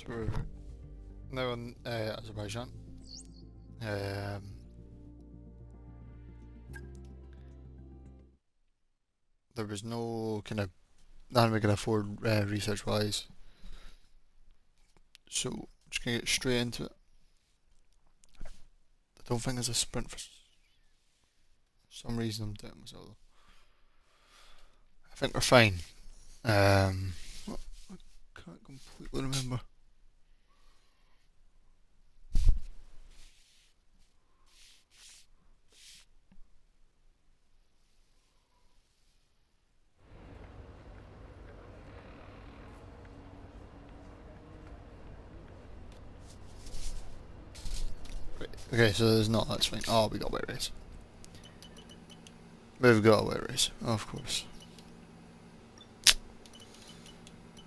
We're now in Azerbaijan. Um, there was no kind of nothing we could afford research wise, so just gonna get straight into it. I don't think there's a sprint for some reason. I'm doing myself though. I think we're fine. What? I can't completely remember. Right. Okay, so there's not. That's fine. Oh, we got a wet race. We've got a wet race, of course.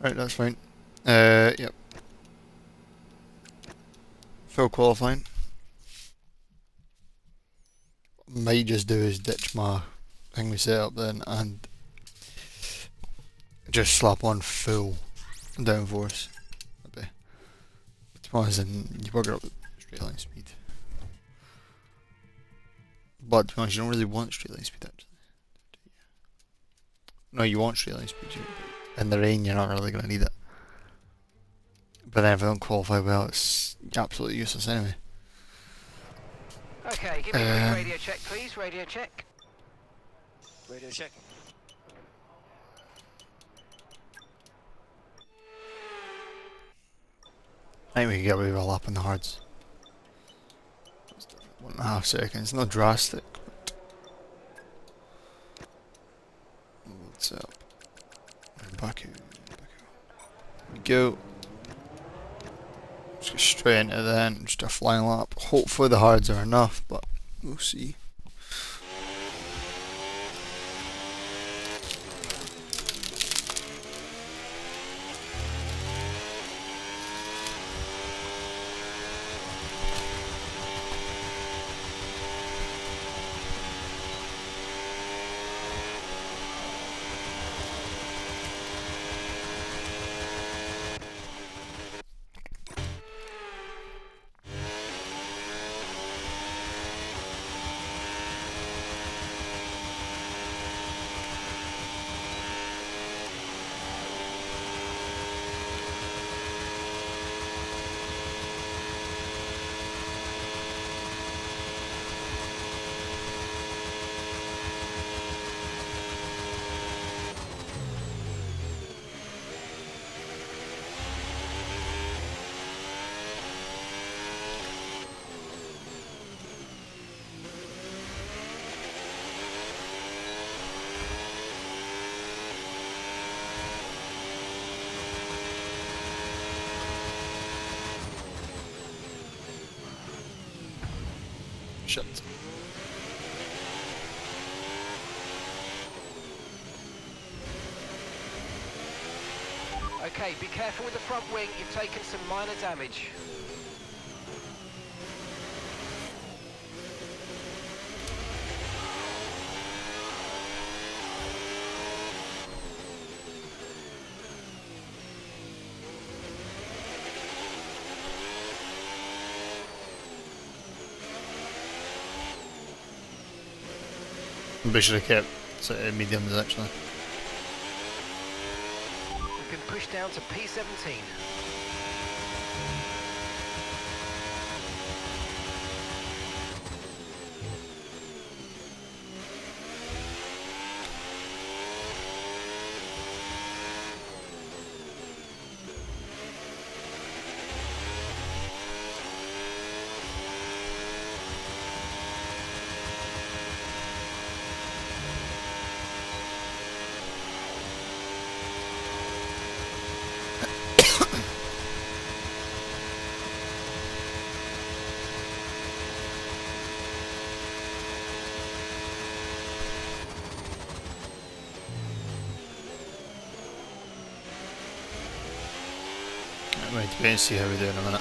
Right, that's fine. Yep. Full qualifying. Might just do is ditch my thing we set up then and just slap on full downforce. Maybe. But to be honest, then you work it up with straight line speed. But to be honest, you don't really want straight line speed actually. No, you want straight line speed. In the rain, you're not really going to need it. But then if I don't qualify well, it's absolutely useless anyway. Okay, give me a quick radio check, please. Radio check. Radio check. I think we can get away with a lap on the hards. 1.5 seconds, not drastic. But what's up? Back here. We go. Just get straight into then, just a flying lap. Hopefully the hards are enough, but we'll see. Shit. Okay, be careful with the front wing. You've taken some minor damage. We should have kept mediums actually. We've been pushed down to P17. Wait, wait and see how we do in a minute.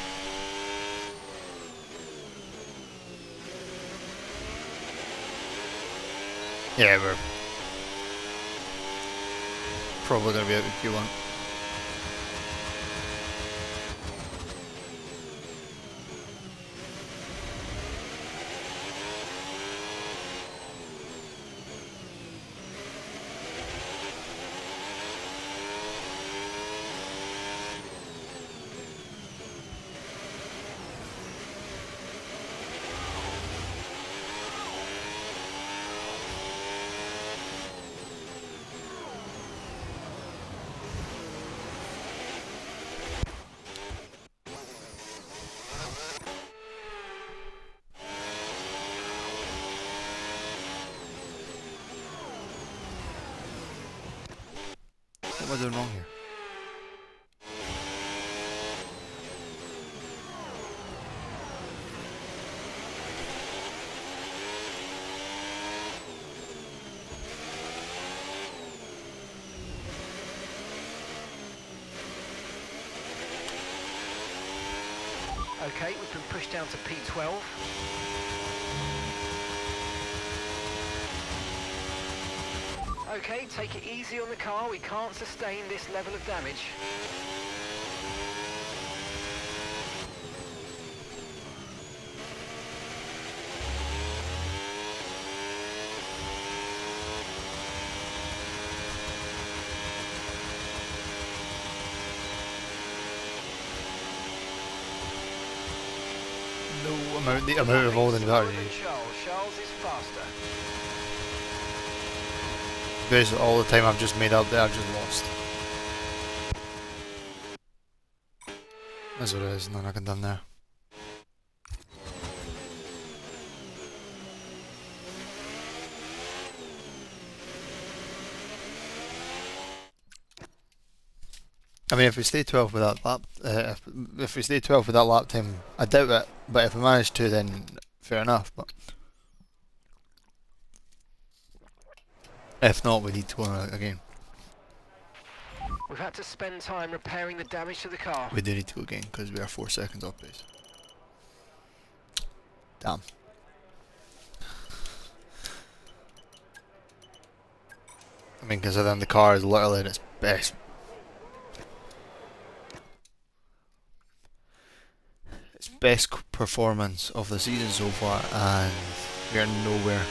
Yeah, we're probably going to be out with Q1. am I doing wrong here? Okay, we've been pushed down to P12. Okay, take it easy on the car. We can't sustain this level of damage. No amount of all the battery. Charles is faster. Basically all the time I've just made up there, I've just lost. That's what it is, nothing I can done there. I mean, if we stay 12 with that lap, if we stay 12 with that lap time, I doubt it. But if we manage to, then fair enough. But if not, we need to go on again. We've had to spend time repairing the damage to the car. We do need to go again because we are 4 seconds off pace. Damn. I mean, considering the car is literally at its best. Its best performance of the season so far, and we are nowhere.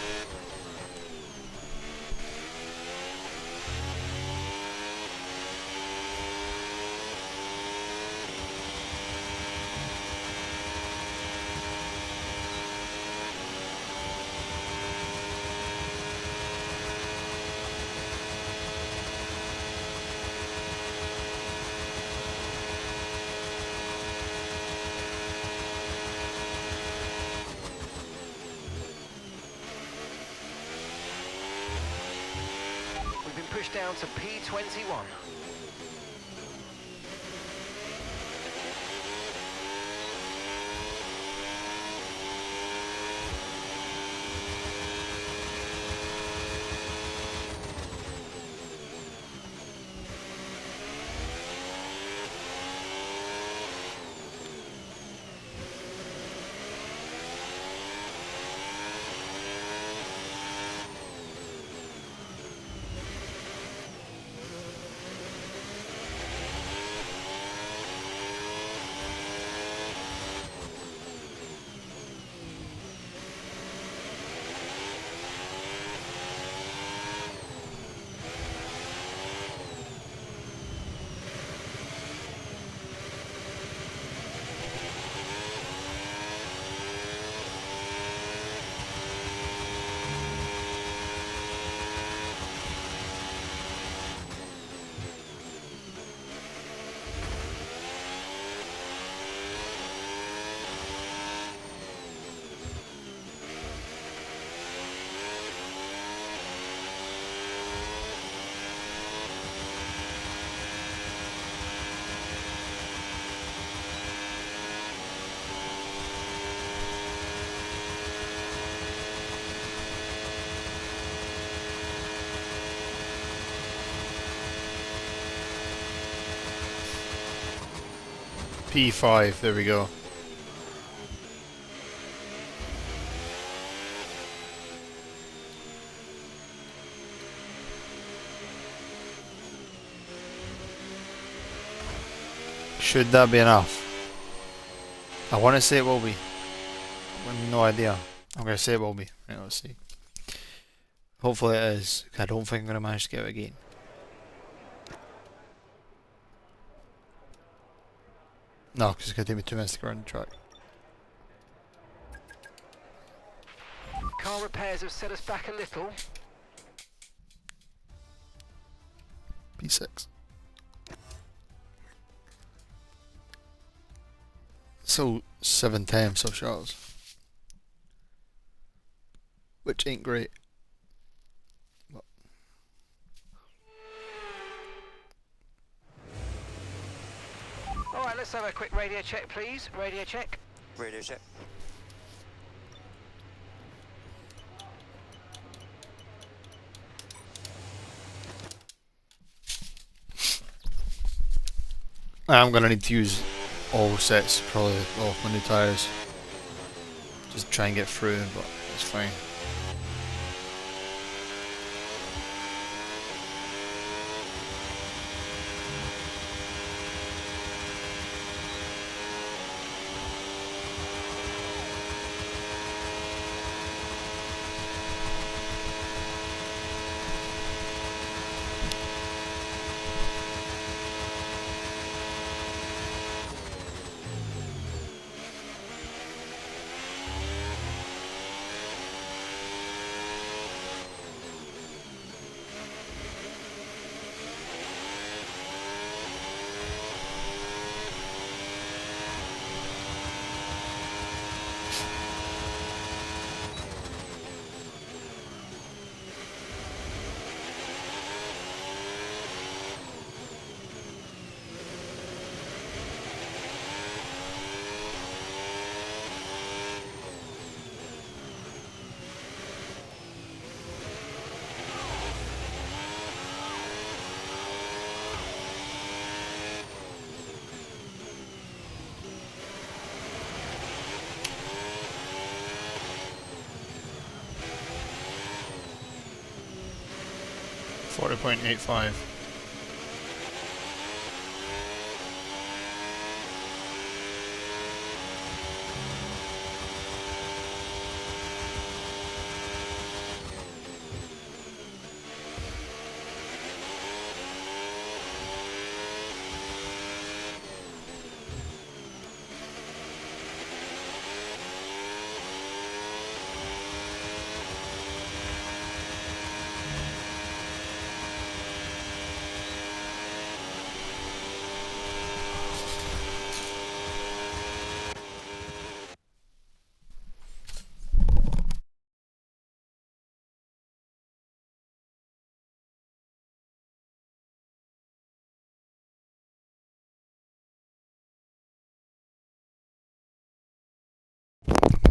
We've been pushed down to P21. P5, there we go. Should that be enough? I want to say it will be. I have no idea. I'm going to say it will be. Right, let's see. Hopefully it is. I don't think I'm going to manage to get it again. No, because it's going to take me 2 minutes to go around the track. Car repairs have set us back a little. P6. So 7 times of Charles, which ain't great. But Alright, let's have a quick radio check, please. Radio check. Radio check. I'm gonna need to use all sets, probably all my new tyres. Just try and get through, but it's fine. .85.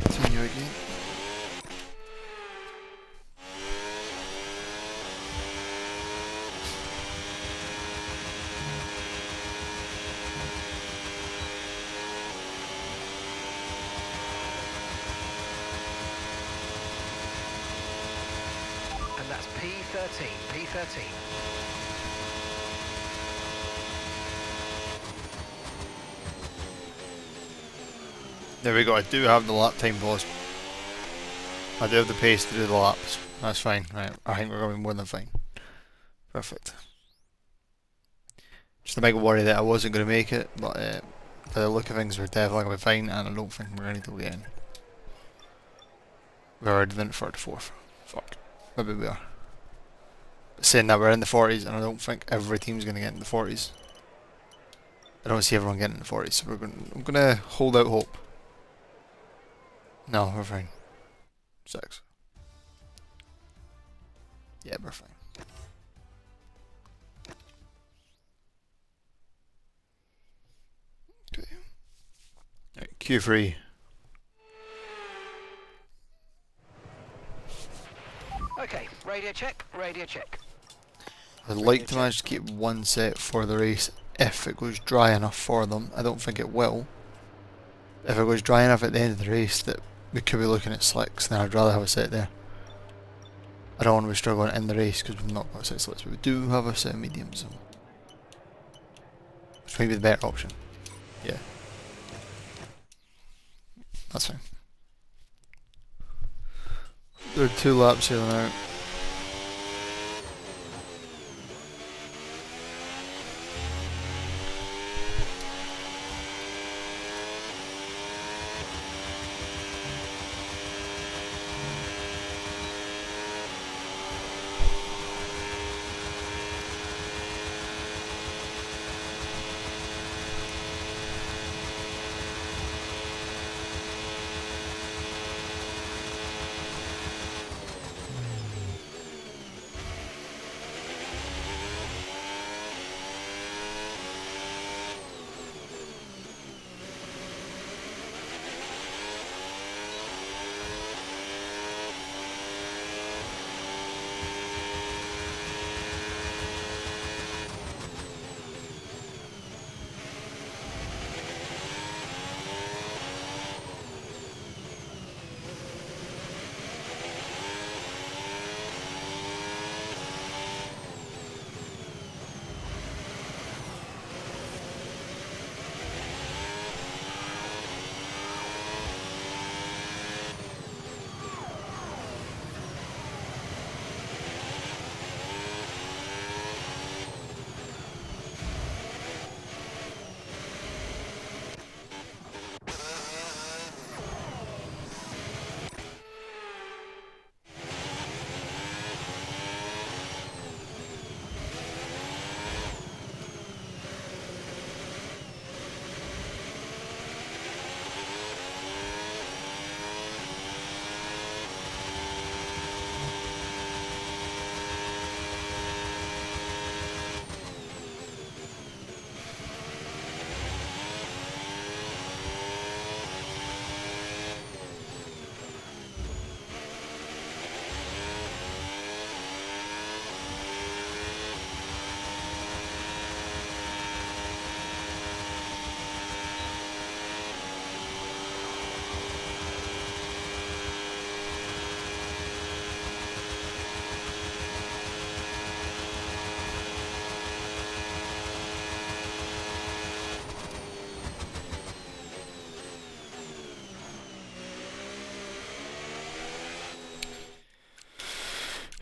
Continue again. And that's P13. P13. There we go, I do have the lap time, boys. I do have the pace to do the laps. That's fine, right. I think we're going to be more than fine. Perfect. Just a big worry that I wasn't going to make it, but by the look of things, we're definitely going to be fine, and I don't think we're going to need to end. We're already in the 34th. Fuck. Maybe we are. But saying that, we're in the 40s, and I don't think every team's going to get in the 40s. I don't see everyone getting in the 40s, so I'm going to hold out hope. No, we're fine. 6. Yeah, we're fine. Okay. Right, Q3. Okay, radio check. Radio check. I'd like to manage to keep one set for the race if it goes dry enough for them. I don't think it will. If it goes dry enough at the end of the race that we could be looking at slicks, then I'd rather have a set there. I don't want to be struggling in the race because we've not got a set of slicks, but we do have a set of mediums, so which may be the better option. Yeah. That's fine. There are 2 laps here now.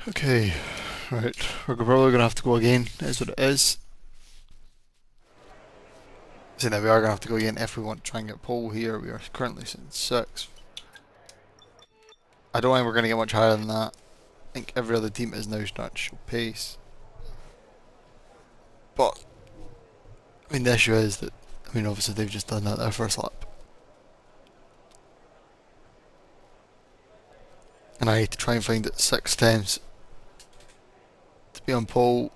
Okay, right. We're probably gonna have to go again. Is what it is. So now we are gonna have to go again if we want to try and get pole here. We are currently sitting 6th. I don't think we're gonna get much higher than that. I think every other team is now starting to show pace. But I mean, the issue is that obviously they've just done that their first lap, and I need to try and find it 6 times to be on pole,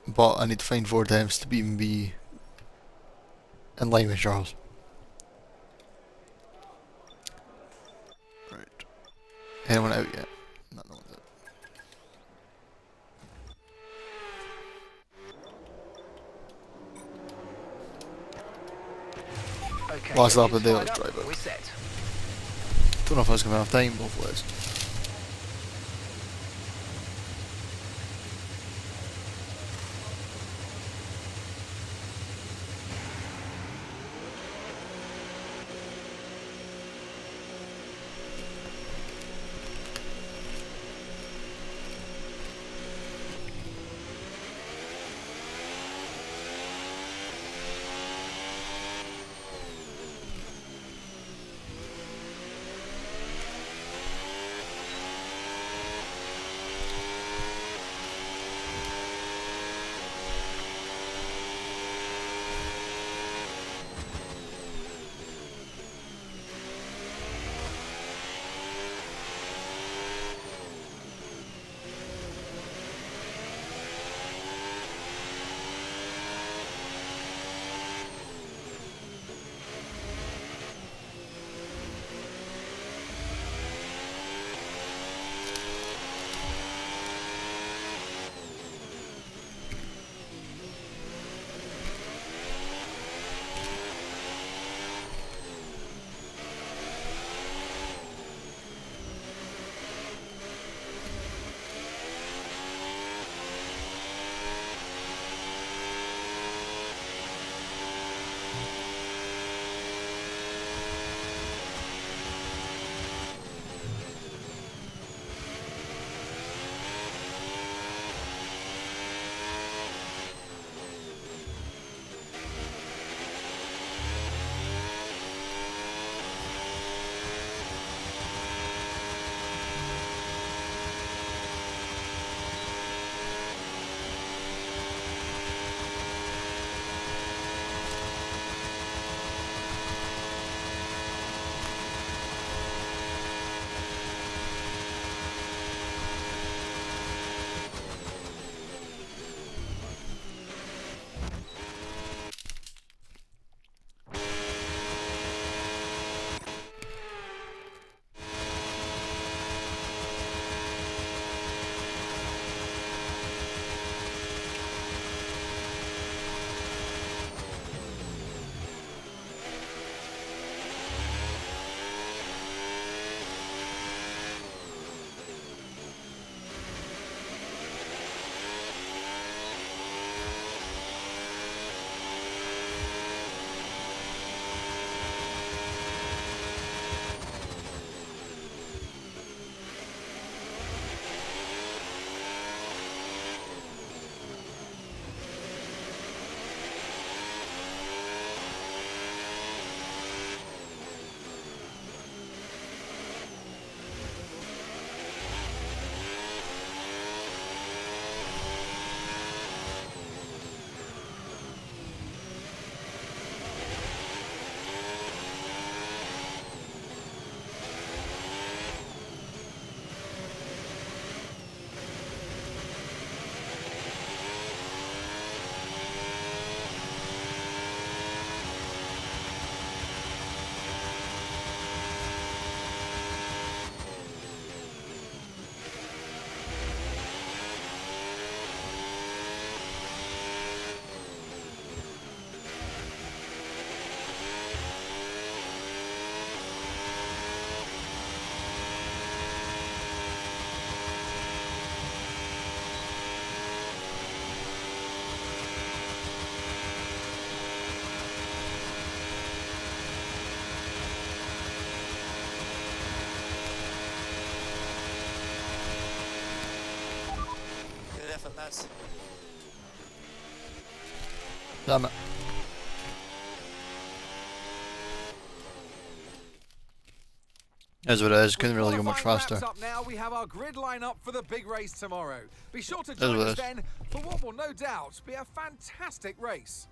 but I need to find 4 times to even be in line with Charles. Right. Anyone out yet? No, no one's out. Okay, Last lap engines of the day, fired let's up. drive it. We're set. Don't know if I was going to have time, but hopefully it is. effort, lads. Damn it. That's what it is. Couldn't really go much faster. Up now, we have our grid lineup for the big race tomorrow. Be sure to That's join what it us is. then for what will no doubt be a fantastic race.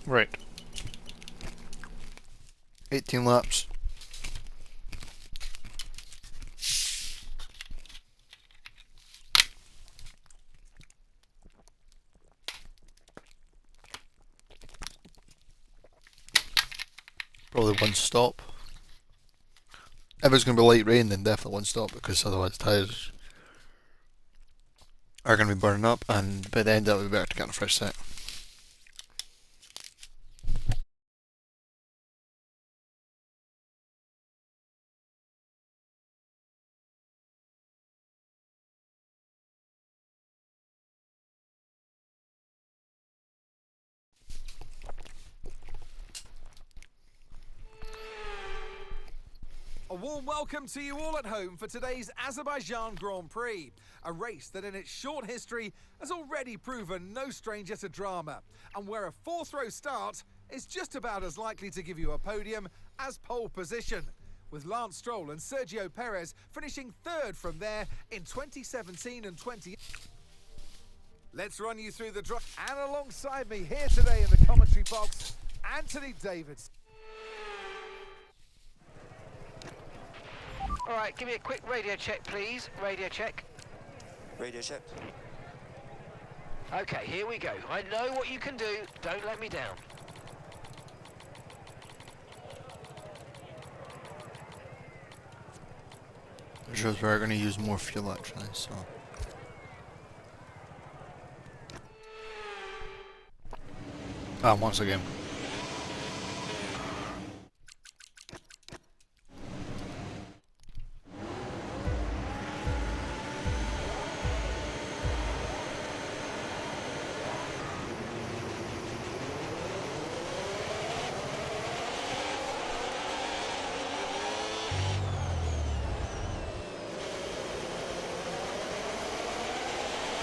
Right. 18 laps. Probably one stop. If it's going to be light rain, then definitely one stop, because otherwise tyres are going to be burning up, and by the end of it, we'll be better to get on a fresh set. A warm welcome to you all at home for today's Azerbaijan Grand Prix, a race that in its short history has already proven no stranger to drama, and where a fourth-row start is just about as likely to give you a podium as pole position, with Lance Stroll and Sergio Perez finishing third from there in 2017 and 20. Let's run you through the drive, and alongside me here today in the commentary box, Anthony Davids. All right, give me a quick radio check, please. Radio check. Radio check. Okay, here we go. I know what you can do. Don't let me down. It shows we're going to use more fuel actually, so. Once again.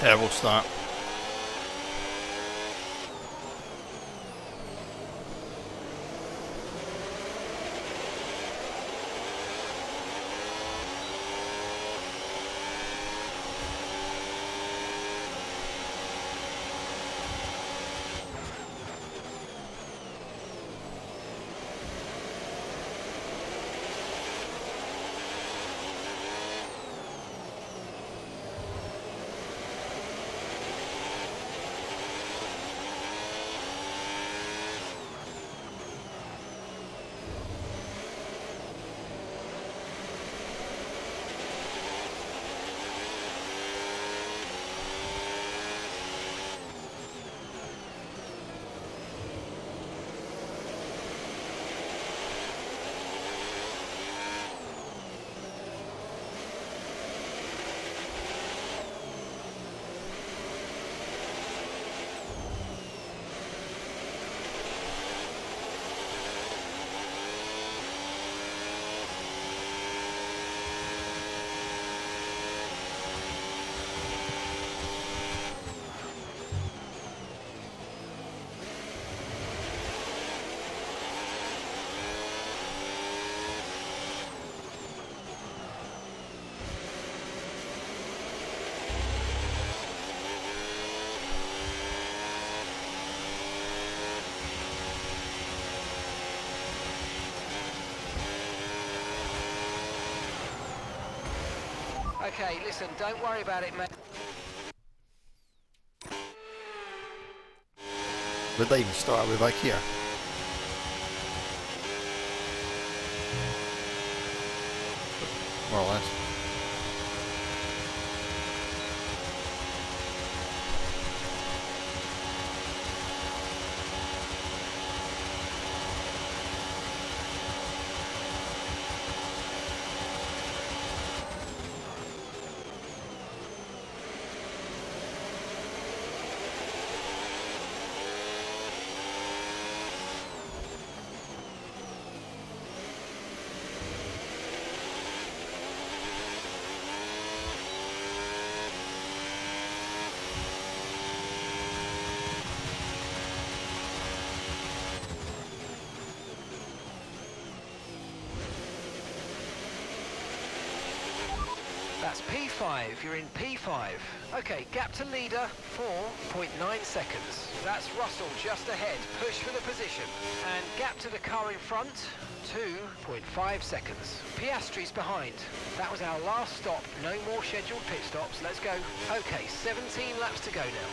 Terrible start. Okay, listen, don't worry about it, mate. Would they even start with like here? More or less. That's P5, you're in P5. Okay, gap to leader, 4.9 seconds. That's Russell just ahead, push for the position. And gap to the car in front, 2.5 seconds. Piastri's behind. That was our last stop, no more scheduled pit stops, let's go. Okay, 17 laps to go now.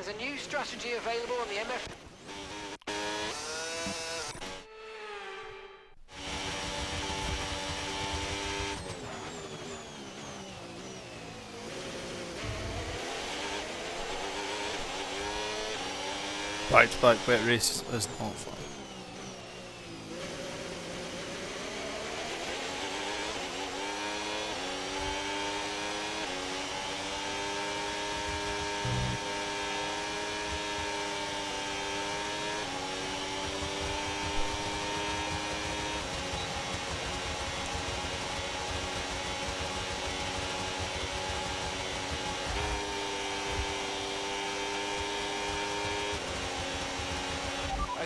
There's a new strategy available on the MF. Back-to-back wet races is not fun.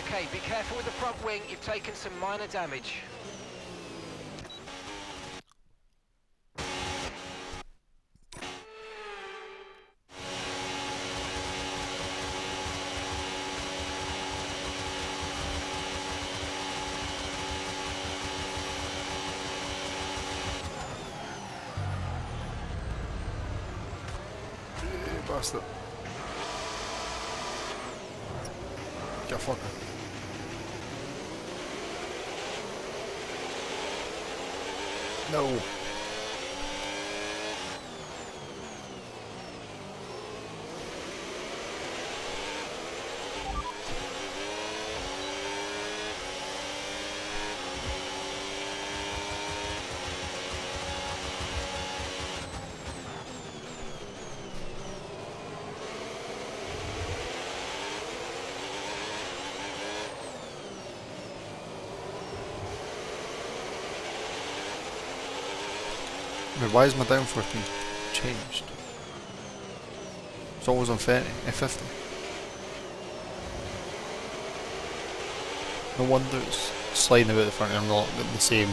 Okay, be careful with the front wing, you've taken some minor damage. Bastard. Get fucker. No. Why is my downforce being changed? It's always on 50. No wonder it's sliding about the front and not the same.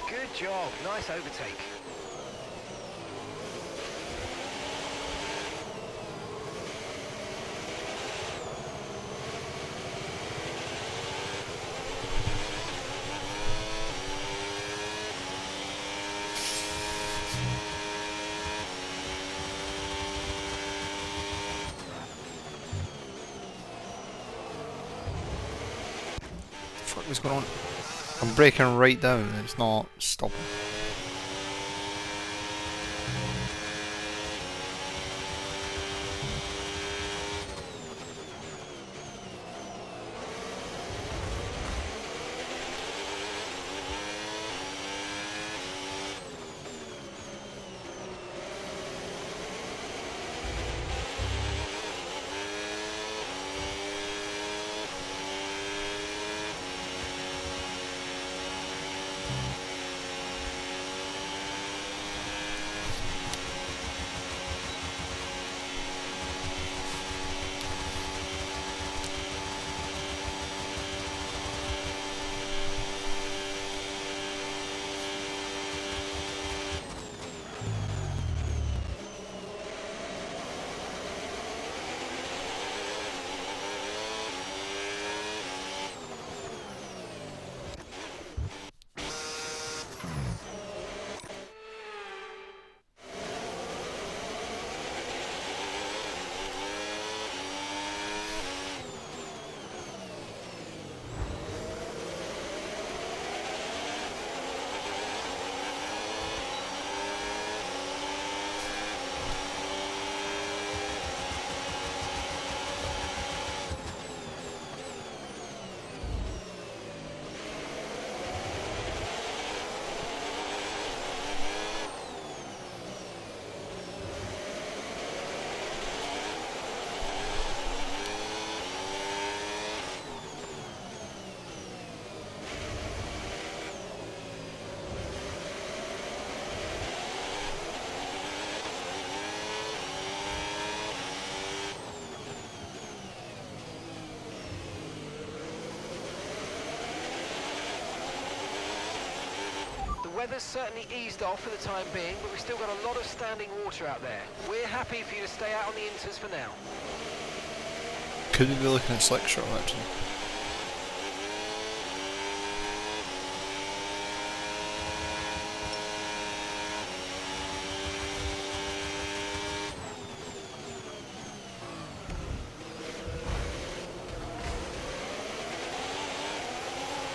Good job, nice overtake. What was going on? I'm braking right down and it's not stopping. weather's certainly eased off for the time being, but we've still got a lot of standing water out there. We're happy for you to stay out on the inters for now. Could we be looking at slick shot actually?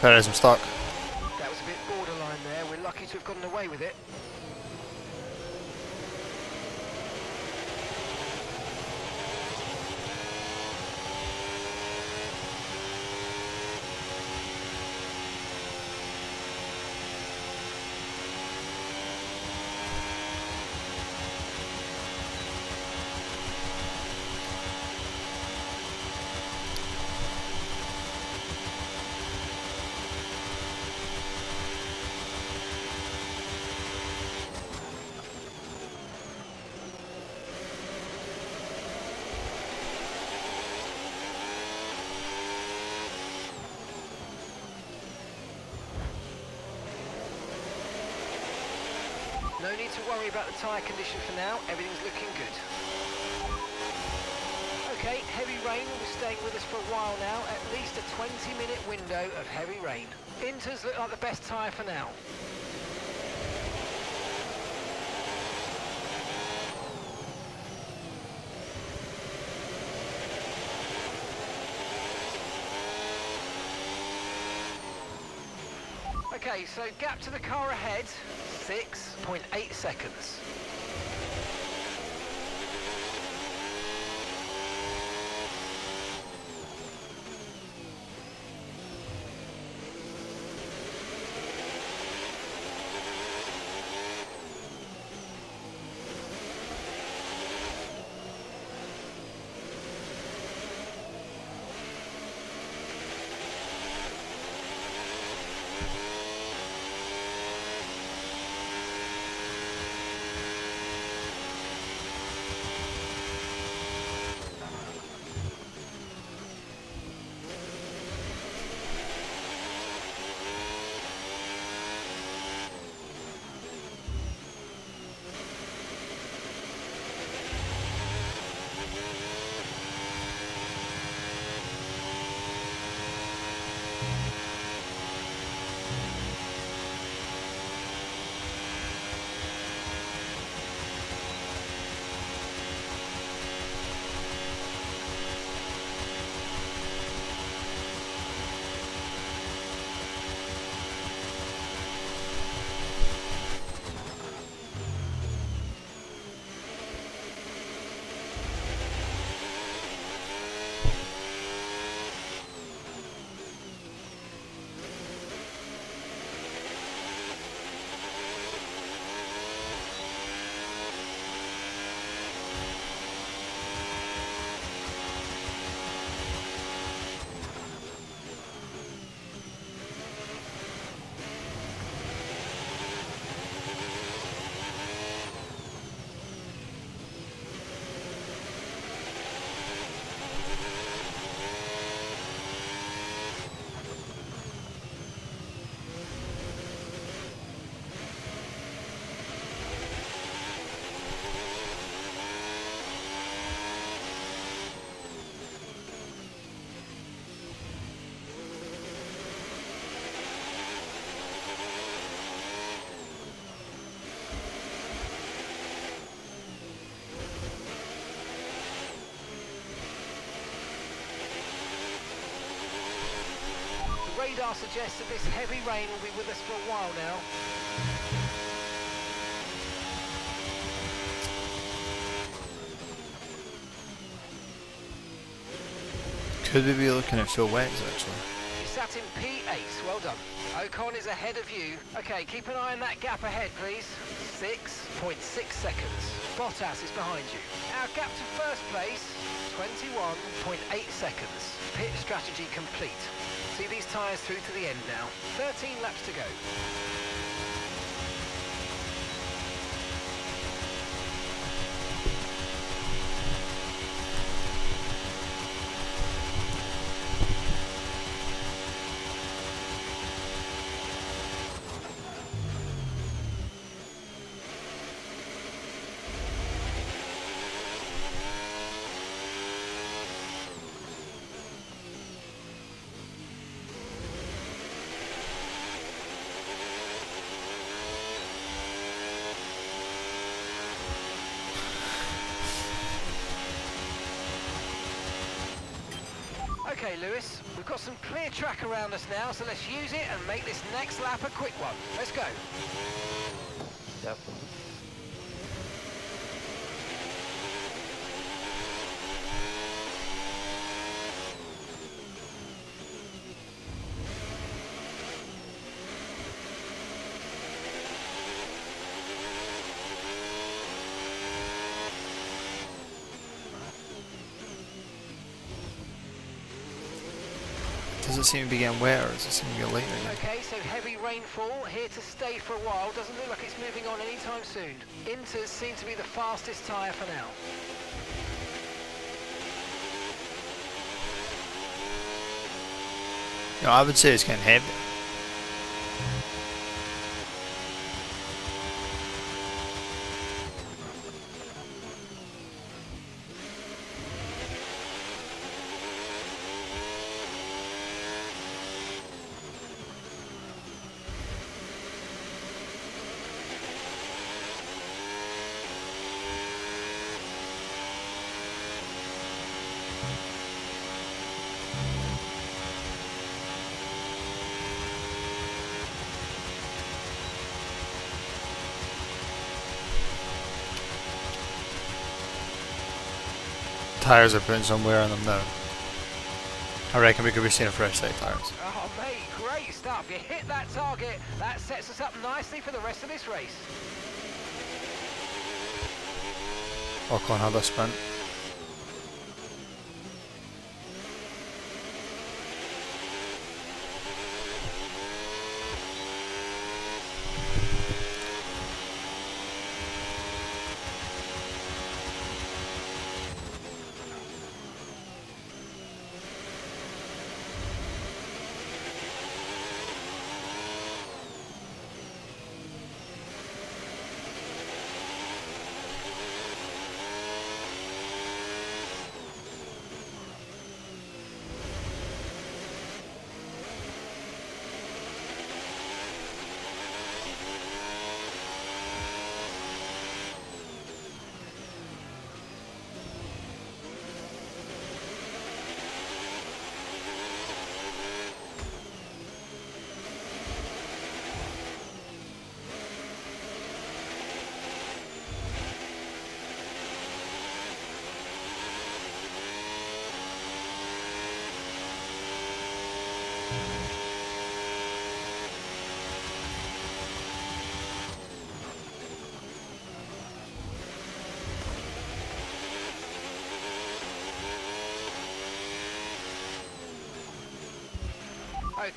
Perez, I'm stuck. That was a bit borderline there. We're lucky to have gotten away with it. No need to worry about the tyre condition for now, everything's looking good. Okay, heavy rain will be staying with us for a while now, at least a 20-minute window of heavy rain. Inters look like the best tyre for now. Okay, so gap to the car ahead, 6.8 seconds. Radar suggests that this heavy rain will be with us for a while now. Could we be looking at full wets actually? You sat in P8, well done. Ocon is ahead of you. Okay, keep an eye on that gap ahead, please. 6.6 seconds. Bottas is behind you. Our gap to first place, 21.8 seconds. Pit strategy complete. See these tyres through to the end now. 13 laps to go. Okay, Lewis, we've got some clear track around us now, so let's use it and make this next lap a quick one. Let's go. Yep. Does it seem to be getting wetter, or does it seem to get lighter again? Okay, so heavy rainfall, here to stay for a while. Doesn't look like it's moving on anytime soon. Inters seem to be the fastest tyre for now. No, I would say it's getting heavy. Tires are putting some wear on them now. I reckon we could be seeing a fresh set of tires. Oh, mate, great stuff. You hit that target. That sets us up nicely for the rest of this race. Ocon had a sprint.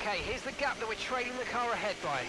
Okay, here's the gap that we're trailing the car ahead by.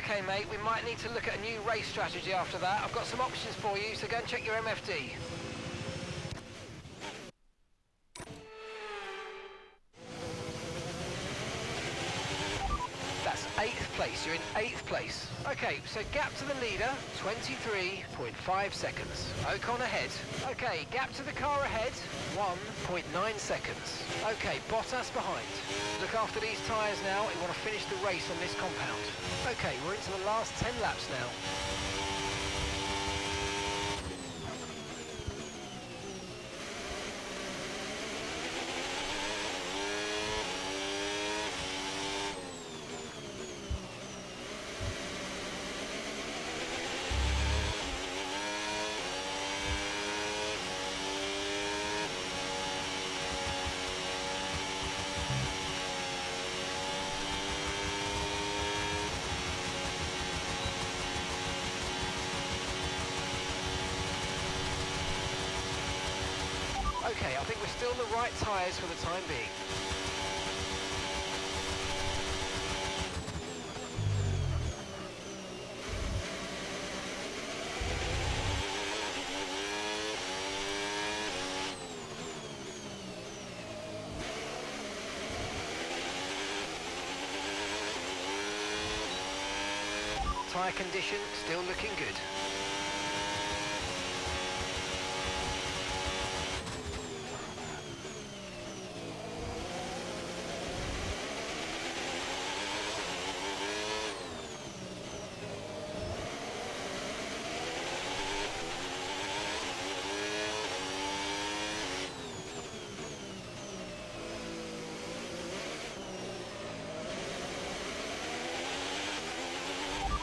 Okay, mate, we might need to look at a new race strategy after that. I've got some options for you, so go and check your MFD. That's 8th place, you're in 8th place. Okay, so gap to the leader, 23.5 seconds. Ocon ahead. Okay, gap to the car ahead, 1.9 seconds. Okay, Bottas behind. Look after these tyres now, you want to finish the race on this compound. Okay, we're into the last 10 laps now. Okay, I think we're still on the right tyres for the time being. Tyre condition still looking good.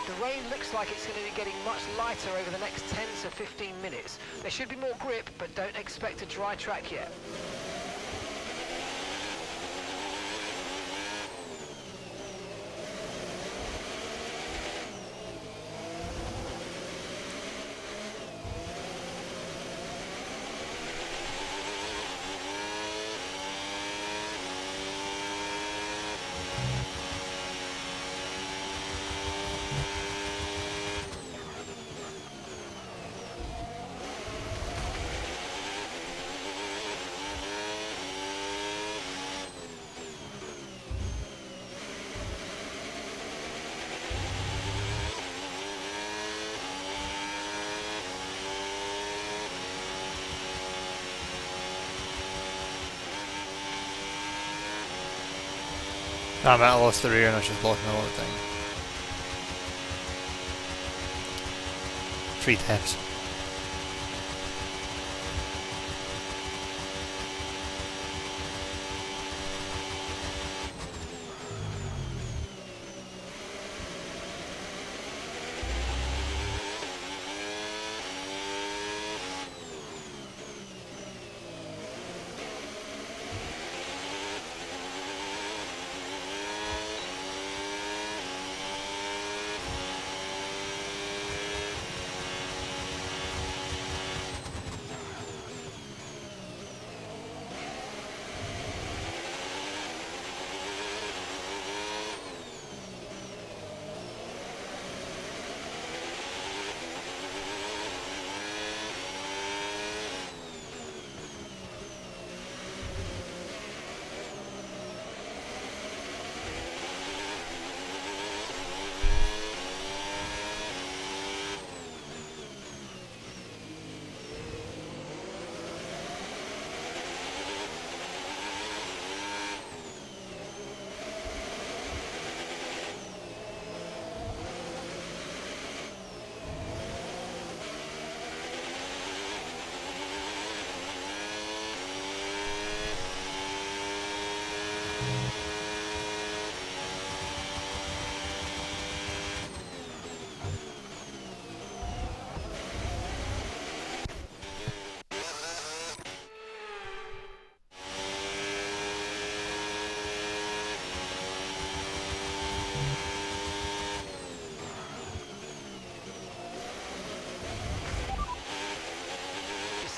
The rain looks like it's going to be getting much lighter over the next 10 to 15 minutes. There should be more grip, but don't expect a dry track yet. Damn it, I lost the rear and I just lost my whole thing. 3 tenths.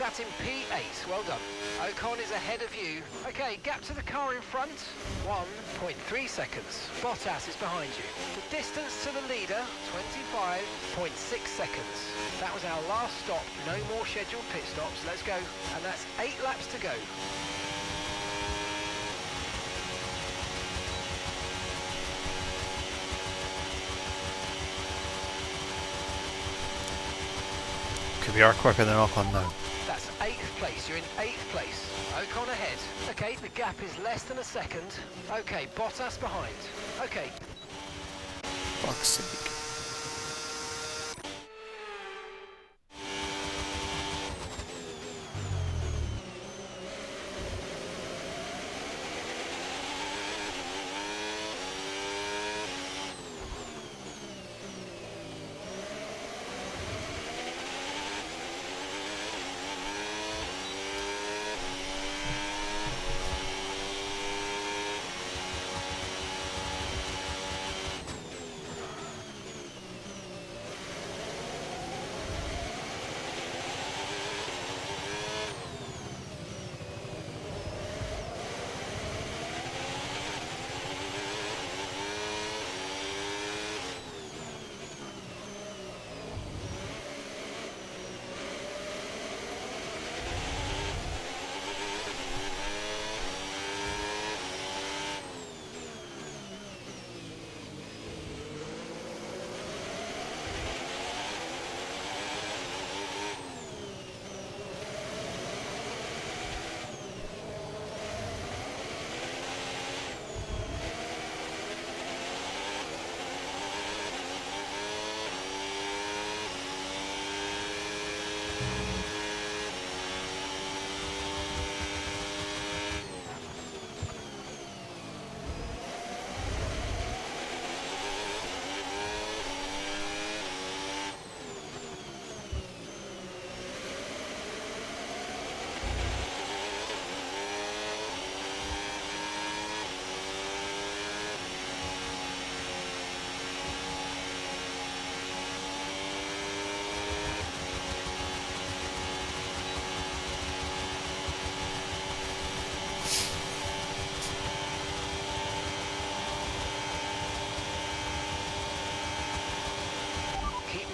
sat in P8. Well done. Ocon is ahead of you. Okay, gap to the car in front, 1.3 seconds. Bottas is behind you. The distance to the leader, 25.6 seconds. That was our last stop. No more scheduled pit stops. Let's go. And that's 8 laps to go. We are quicker than Ocon now. That's 8th place. You're in 8th place. Ocon ahead. Okay, the gap is less than a second. Okay, Bottas behind. Okay. Fuck's sake.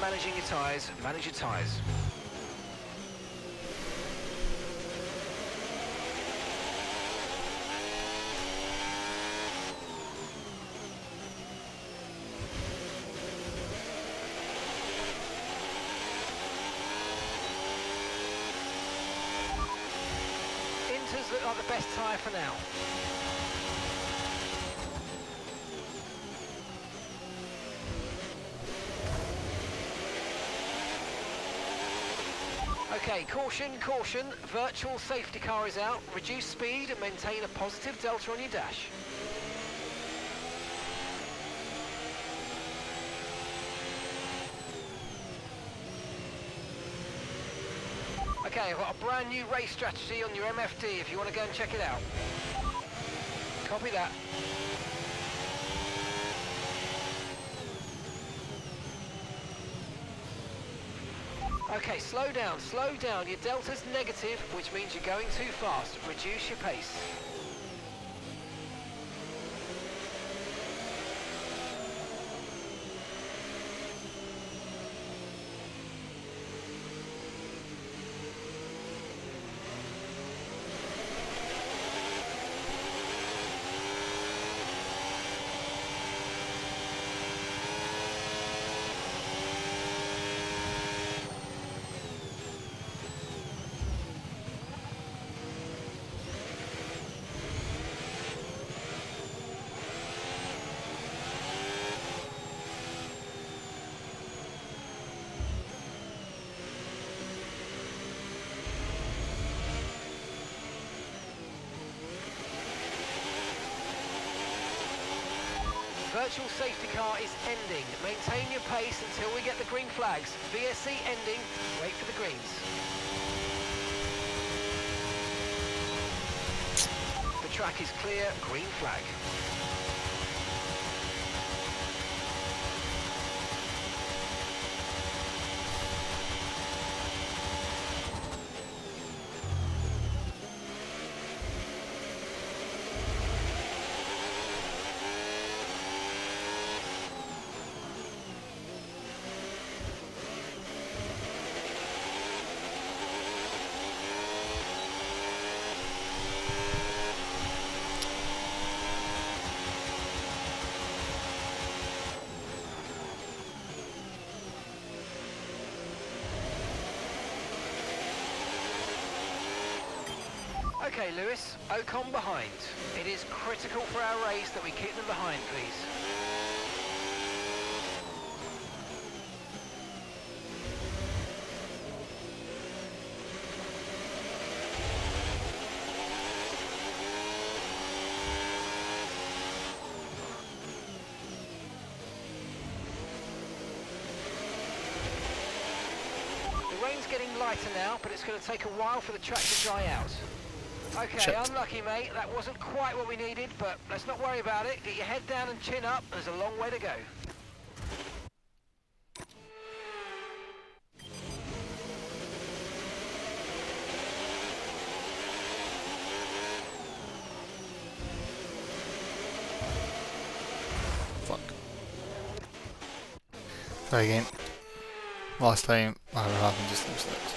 Managing your tyres, manage your tyres. Inters look like the best tyre for now. Okay, caution, caution. Virtual safety car is out. Reduce speed and maintain a positive delta on your dash. Okay, I've got a brand new race strategy on your MFD if you want to go and check it out. Copy that. Okay, slow down, slow down. Your delta's negative, which means you're going too fast. Reduce your pace. Virtual safety car is ending. Maintain your pace until we get the green flags. VSC ending. Wait for the greens. The track is clear. Green flag. Okay, Lewis, Ocon behind. It is critical for our race that we keep them behind, please. The rain's getting lighter now, but it's going to take a while for the track to dry out. Okay, Shit. unlucky, mate. That wasn't quite what we needed, but let's not worry about it. Get your head down and chin up. There's a long way to go. Fuck. Try again. Last time, whatever happened just those steps.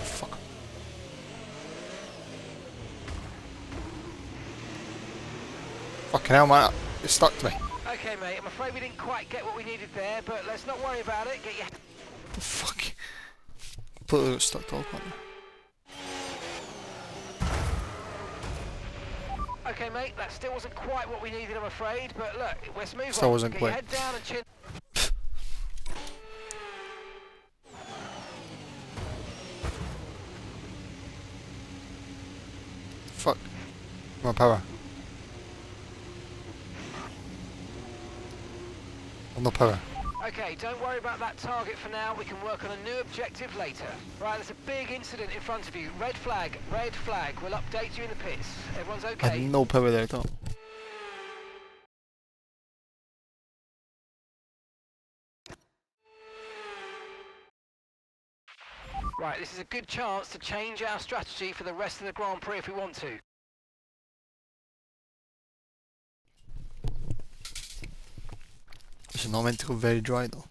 Fuck. Fucking hell, man. It stuck to me. Okay, mate. I'm afraid we didn't quite get what we needed there, but let's not worry about it. Get your... Fuck. Completely got stuck to all corner. Okay, mate. That still wasn't quite what we needed, I'm afraid, but look, let's move on. Still wasn't Get quite. your head down and chin... Fuck. More power. No power. Okay, don't worry about that target for now. We can work on a new objective later. Right, there's a big incident in front of you. Red flag, red flag. We'll update you in the pits. Everyone's I okay? had no power there at all. Right, this is a good chance to change our strategy for the rest of the Grand Prix if we want to. This is not meant to go very dry though.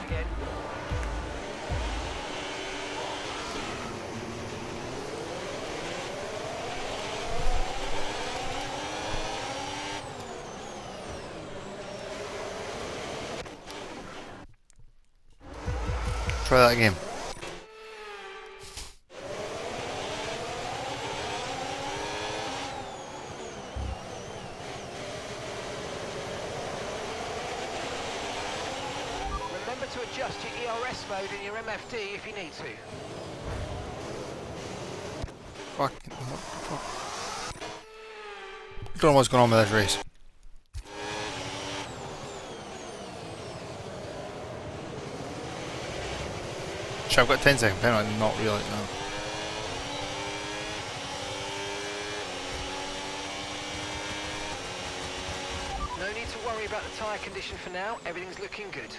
Again. Try that again. Remember to adjust your ERS mode in your MFD if you need to. Fucking fuck. I don't know what's going on with this race. Shit, I've got 10 seconds penalty, I did not realise that. No need to worry about the tyre condition for now. Everything's looking good.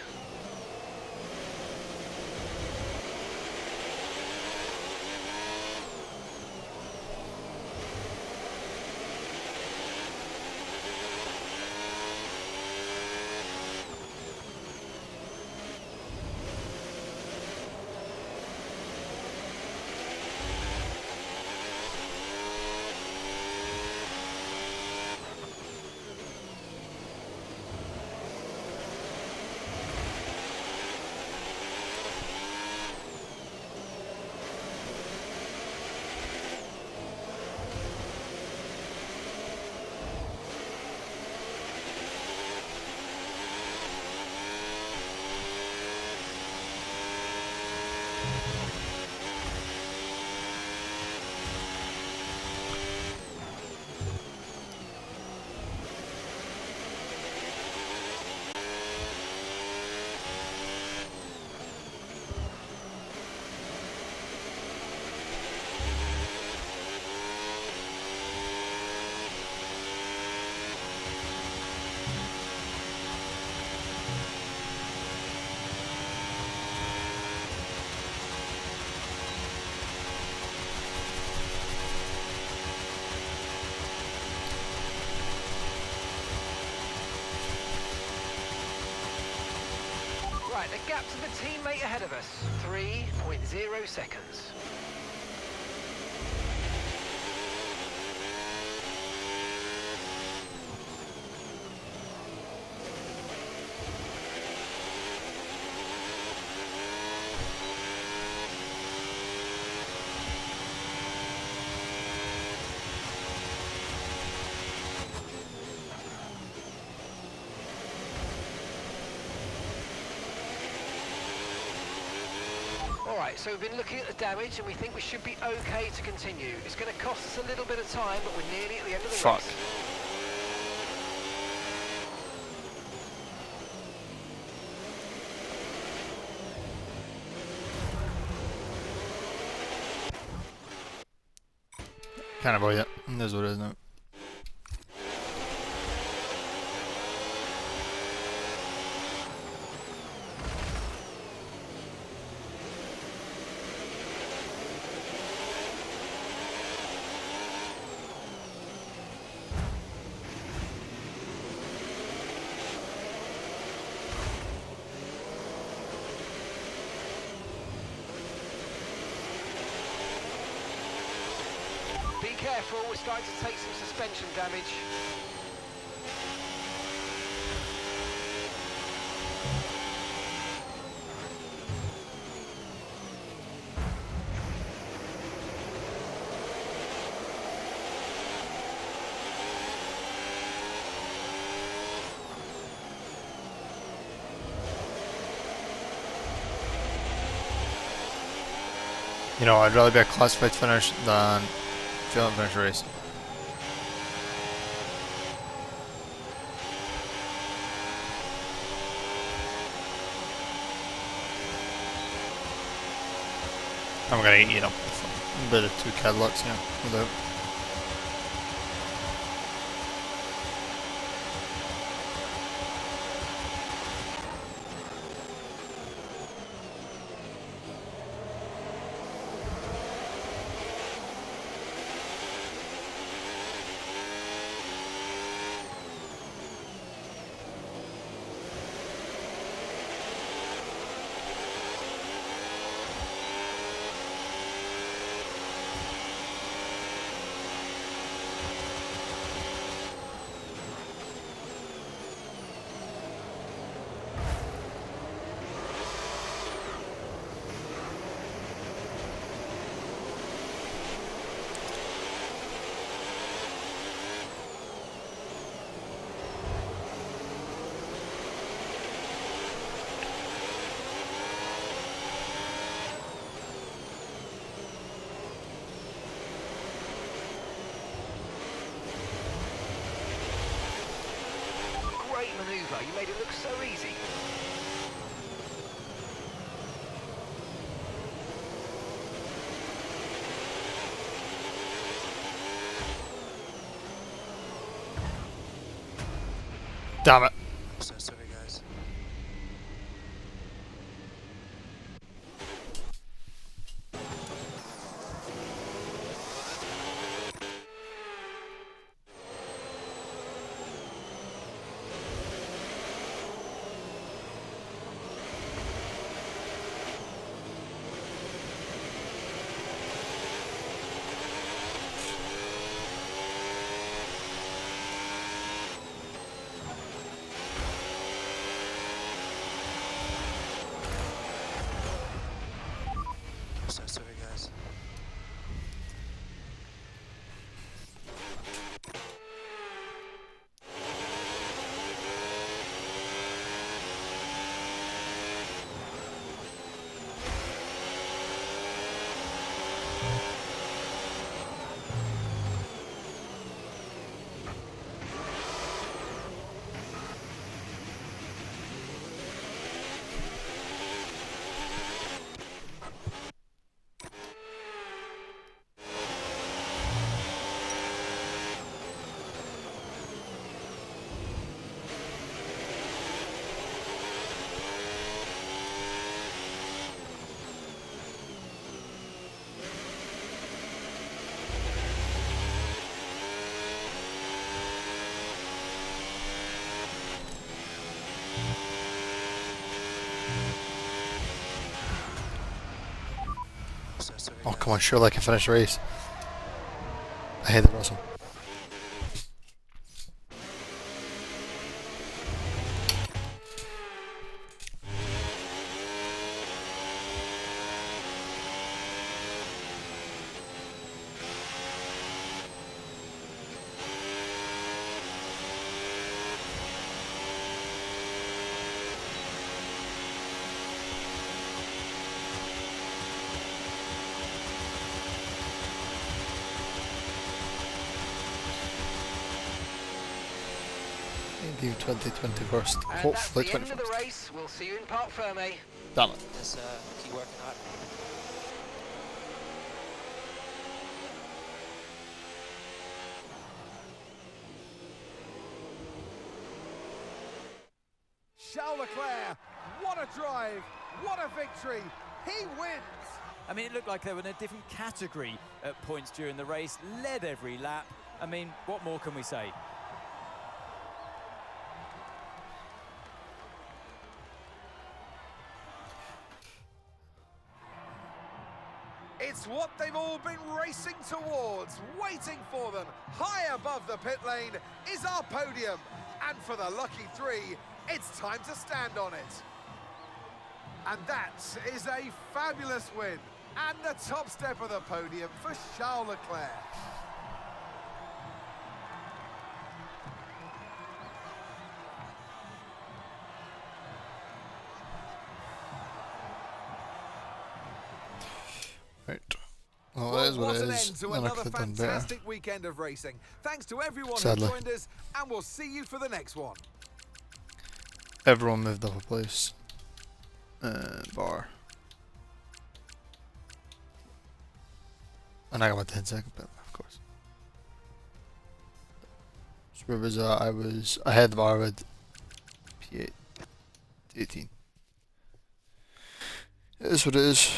Right, the gap to the teammate ahead of us, 3.0 seconds. Right, so we've been looking at the damage and we think we should be okay to continue. It's going to cost us a little bit of time, but we're nearly at the end of the Fuck. race. Can't avoid it. That's what it is now. Be careful, we're starting to take some suspension damage. You know, I'd rather be a classified finish than failing finish a race. I'm gonna eat them. A bit of 2 Cadillacs, yeah, without. Great manoeuvre, you made it look so easy. Damn it. So sorry, guys. So sorry, guys. So sorry, Oh, guys. come on, surely I can finish the race. I hate the Russell. Leave 2021. And that's Hopefully the end of the 21st. race. We'll see you in Parc Fermé. Damn it. Yes, keep working hard. Charles Leclerc, what a drive, what a victory, he wins! I mean, it looked like they were in a different category at points during the race, led every lap. I mean, what more can we say? It's what they've all been racing towards, waiting for them. High above the pit lane is our podium. And for the lucky three, it's time to stand on it. And that is a fabulous win. And the top step of the podium for Charles Leclerc. Right. Well, it is what it an is. end to And I another could have done better. fantastic weekend of racing. Thanks to everyone Sadly. who joined us, and we'll see you for the next one. Everyone moved up a place. Bar. And I got my 10-second bit, of course. So where was I? I was ahead of Arvid. P8. 18. It is what it is.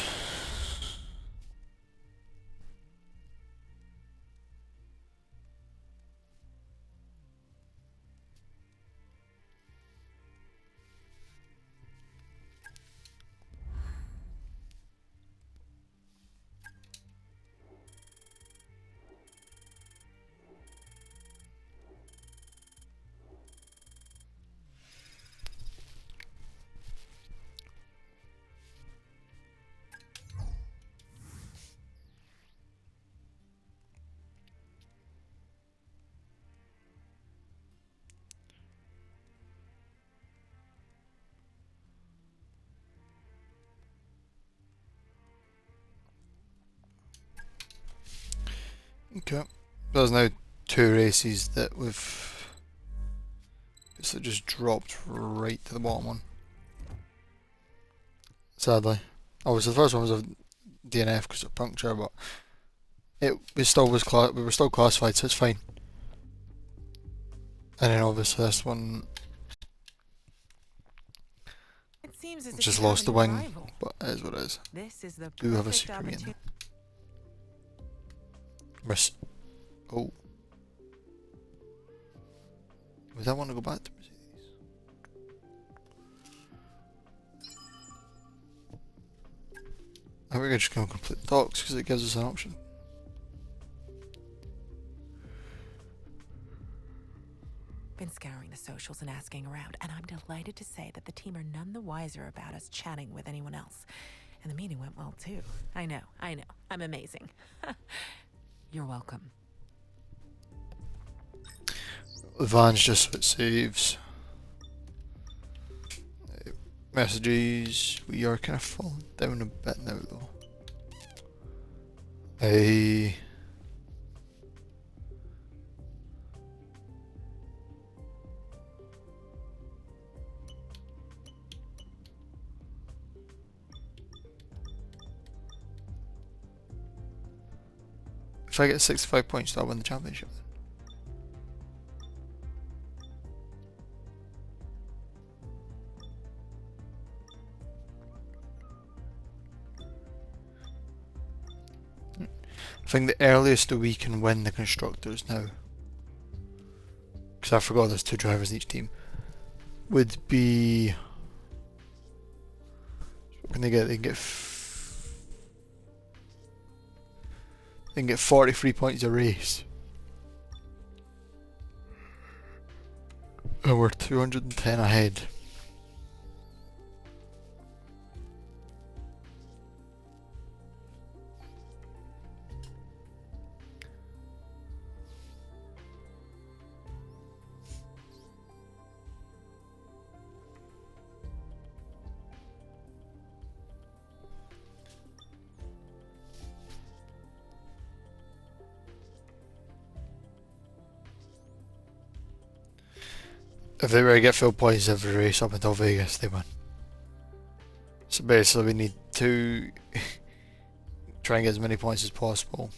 Okay. There's now 2 races that we've just dropped right to the bottom one. Sadly. Obviously the first one was a DNF because of puncture, but we were still classified, so it's fine. And then obviously this one It seems as if just you have lost a the new win, rival. but it is what it is. This is the Do have a perfect super meeting. opportunity. Oh. Would I want to go back to Mercedes? I think we're just going to complete the talks because it gives us an option. Been scouring the socials and asking around, and I'm delighted to say that the team are none the wiser about us chatting with anyone else. And the meeting went well too. I know. I'm amazing. You're welcome. Van's just what saves. Messages. We are kind of falling down a bit now though. Hey. If I get 65 points, do I win the championship then? I think the earliest that we can win the constructors now, because I forgot there's 2 drivers in each team, would be. What can they get? They can get 43 points a race. And we're 210 ahead. if they were to get full points every race up until Vegas, they win. So basically we need to try and get as many points as possible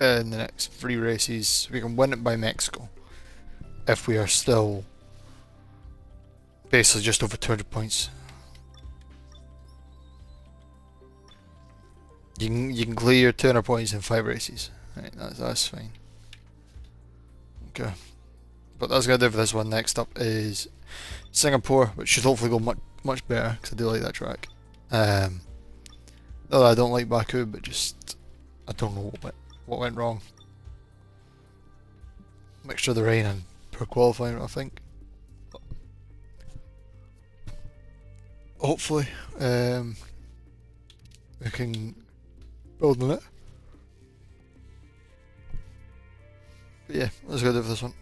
in the next 3 races. We can win it by Mexico if we are still basically just over 200 points. You can clear 200 points in 5 races. Right, that's fine. Okay. But that's gonna do for this one. Next up is Singapore, which should hopefully go much better because I do like that track. Though I don't like Baku, but just I don't know what went wrong. Mixture of the rain and poor qualifying, I think. But hopefully, we can build on it. But yeah, let's go do for this one.